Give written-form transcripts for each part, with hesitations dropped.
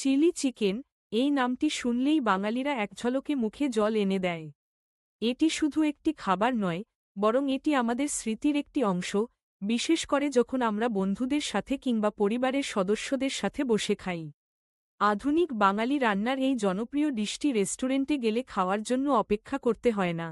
Chilli chicken, এই নামটি শুনলেই বাঙালিরা এক ঝলকে মুখে জল এনে দেয়। এটি শুধু একটি খাবার নয়, বরং এটি আমাদের স্মৃতির একটি অংশ, বিশেষ করে যখন আমরা বন্ধুদের সাথে কিংবা পরিবারের সদস্যদের সাথে বসে খাই। আধুনিক বাঙালি রান্নার এই জনপ্রিয় ডিশটি রেস্টুরেন্টে গেলে খাওয়ার জন্য অপেক্ষা করতে হয় না।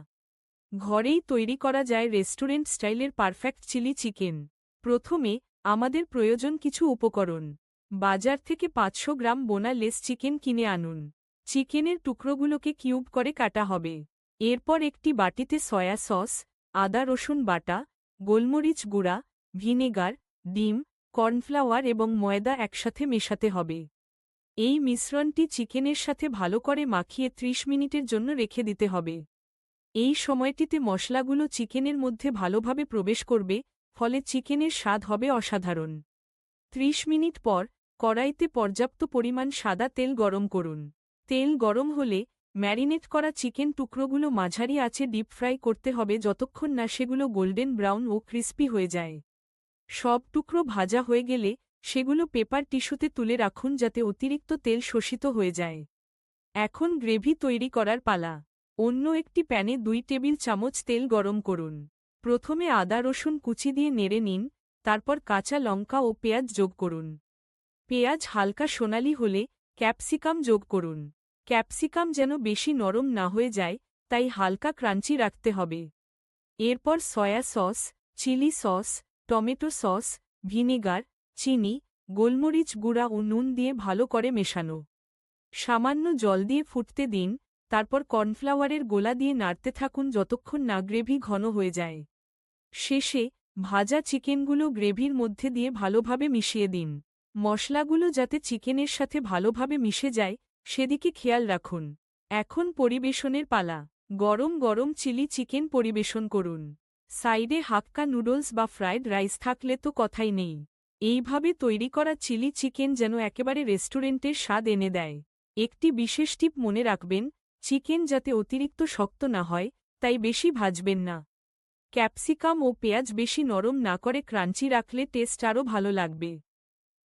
ঘরেই তৈরি করা যায় রেস্টুরেন্ট স্টাইলের পারফেক্ট চিলি চিকেন। প্রথমে আমাদের প্রয়োজন কিছু উপকরণ। বাজার থেকে 500 গ্রাম বোনালেস চিকেন কিনে আনুন। চিকেনের টুকরোগুলোকে কিউব করে কাটা হবে। এরপর একটি বাটিতে সয়া সস, আদা রসুন বাটা, গোলমরিচ গুঁড়া, ভিনেগার, ডিম, কর্নফ্লাওয়ার এবং ময়দা একসাথে মেশাতে হবে। এই মিশ্রণটি চিকেনের সাথে ভালো করে মাখিয়ে 30 মিনিটের জন্য রেখে দিতে হবে। এই সময়টিতে মশলাগুলো চিকেনের মধ্যে ভালোভাবে প্রবেশ করবে, ফলে চিকেনের স্বাদ হবে অসাধারণ। 30 মিনিট পর কড়াইতে পর্যাপ্ত পরিমাণ সাদা তেল গরম করুন। তেল গরম হলে ম্যারিনেট করা চিকেন টুকরোগুলো মাঝারি আঁচে ডিপ ফ্রাই করতে হবে যতক্ষণ না সেগুলো গোল্ডেন ব্রাউন ও ক্রিস্পি হয়ে যায়। সব টুকরো ভাজা হয়ে গেলে সেগুলো পেপার টিস্যুতে তুলে রাখুন যাতে অতিরিক্ত তেল শোষিত হয়ে যায়। এখন গ্রেভি তৈরি করার পালা। অন্য একটি প্যানে 2 টেবিল চামচ তেল গরম করুন। প্রথমে আদা রসুন কুচি দিয়ে নেড়ে নিন, তারপর কাঁচা লঙ্কা ও পেঁয়াজ যোগ করুন। পেঁয়াজ হালকা সোনালি হলে ক্যাপসিকাম যোগ করুন। ক্যাপসিকাম যেন বেশি নরম না হয়ে যায়, তাই হালকা ক্রাঞ্চি রাখতে হবে। এরপর soya sauce, chilli sauce, tomato sauce, vinegar, চিনি, গোলমরিচ গুঁড়া ও নুন দিয়ে ভালো করে মেশানো। সামান্য জল দিয়ে ফুটতে দিন, তারপর কর্নফ্লাওয়ারের গোলা দিয়ে নাড়তে থাকুন যতক্ষণ না গ্রেভি ঘন হয়ে যায়। শেষে ভাজা চিকেনগুলো গ্রেভির মধ্যে দিয়ে ভালোভাবে মিশিয়ে দিন। মশলাগুলো যাতে চিকেনের সাথে ভালোভাবে মিশে যায় সেদিকে খেয়াল রাখুন। এখন পরিবেশনের পালা। গরম গরম চিলি চিকেন পরিবেশন করুন। সাইডে হাক্কা নুডলস বা ফ্রাইড রাইস থাকলে তো কথাই নেই। এইভাবে তৈরি করা চিলি চিকেন যেন একেবারে রেস্টুরেন্টের স্বাদ এনে দেয়। একটি বিশেষ টিপ মনে রাখবেন, চিকেন যাতে অতিরিক্ত শক্ত না হয়, তাই বেশি ভাজবেন না। ক্যাপসিকাম ও পেঁয়াজ বেশি নরম না করে ক্রাঞ্চি রাখলে টেস্ট আরও ভালো লাগবে।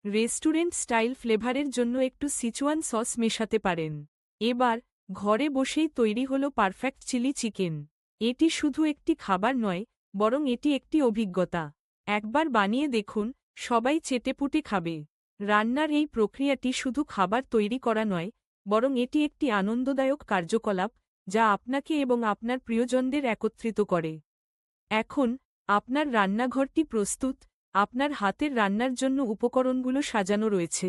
রেস্টুরেন্ট স্টাইল ফ্লেভারের জন্য একটু সিচুয়ান সস মেশাতে পারেন। এবার ঘরে বসেই তৈরি হল পারফেক্ট চিলি চিকেন। এটি শুধু একটি খাবার নয়, বরং এটি একটি অভিজ্ঞতা। একবার বানিয়ে দেখুন, সবাই চেটেপুটে খাবে। রান্নার এই প্রক্রিয়াটি শুধু খাবার তৈরি করা নয়, বরং এটি একটি আনন্দদায়ক কার্যকলাপ যা আপনাকে এবং আপনার প্রিয়জনদের একত্রিত করে। এখন আপনার রান্নাঘরটি প্রস্তুত, আপনার হাতের রান্নার জন্য উপকরণগুলো সাজানো রয়েছে।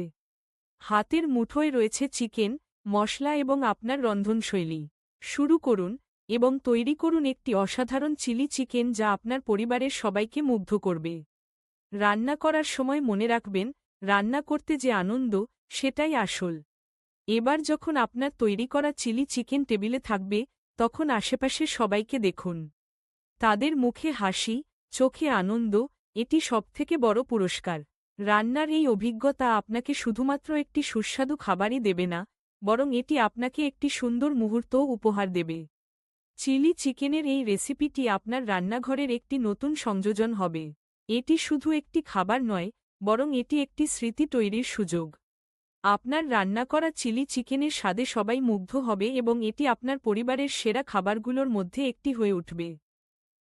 হাতের মুঠোয় রয়েছে চিকেন, মশলা এবং আপনার রন্ধনশৈলী। শুরু করুন এবং তৈরি করুন একটি অসাধারণ চিলি চিকেন যা আপনার পরিবারের সবাইকে মুগ্ধ করবে। রান্না করার সময় মনে রাখবেন, রান্না করতে যে আনন্দ, সেটাই আসল। এবার যখন আপনার তৈরি করা চিলি চিকেন টেবিলে থাকবে, তখন আশেপাশের সবাইকে দেখুন। তাদের মুখে হাসি, চোখে আনন্দ, এটি সবথেকে বড় পুরস্কার। রান্নার এই অভিজ্ঞতা আপনাকে শুধুমাত্র একটি সুস্বাদু খাবারই দেবে না, বরং এটি আপনাকে একটি সুন্দর মুহূর্তও উপহার দেবে। চিলি চিকেনের এই রেসিপিটি আপনার রান্নাঘরের একটি নতুন সংযোজন হবে। এটি শুধু একটি খাবার নয়, বরং এটি একটি স্মৃতি তৈরির সুযোগ। আপনার রান্না করা চিলি চিকেনের স্বাদে সবাই মুগ্ধ হবে এবং এটি আপনার পরিবারের সেরা খাবারগুলোর মধ্যে একটি হয়ে উঠবে।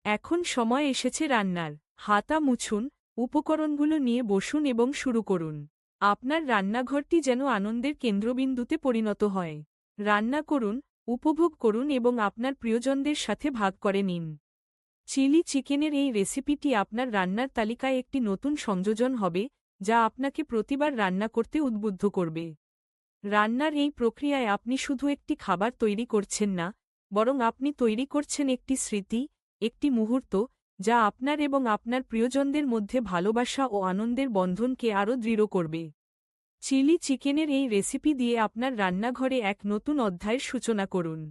এখন সময় এসেছে রান্নার। হাতা মুছুন, উপকরণগুলো নিয়ে বসুন এবং শুরু করুন। আপনার রান্নাঘরটি যেন আনন্দের কেন্দ্রবিন্দুতে পরিণত হয়। রান্না করুন, উপভোগ করুন এবং আপনার প্রিয়জনদের সাথে ভাগ করে নিন। চিলি চিকেনের এই রেসিপিটি আপনার রান্নার তালিকায় একটি নতুন সংযোজন হবে, যা আপনাকে প্রতিবার রান্না করতে উদ্বুদ্ধ করবে। রান্নার এই প্রক্রিয়ায় আপনি শুধু একটি খাবার তৈরি করছেন না, বরং আপনি তৈরি করছেন একটি স্মৃতি, একটি মুহূর্ত, যা আপনার এবং আপনার প্রিয়জনদের মধ্যে ভালোবাসা ও আনন্দের বন্ধনকে আরও দৃঢ় করবে। চিলি চিকেনের এই রেসিপি দিয়ে আপনার রান্নাঘরে এক নতুন অধ্যায়ের সূচনা করুন।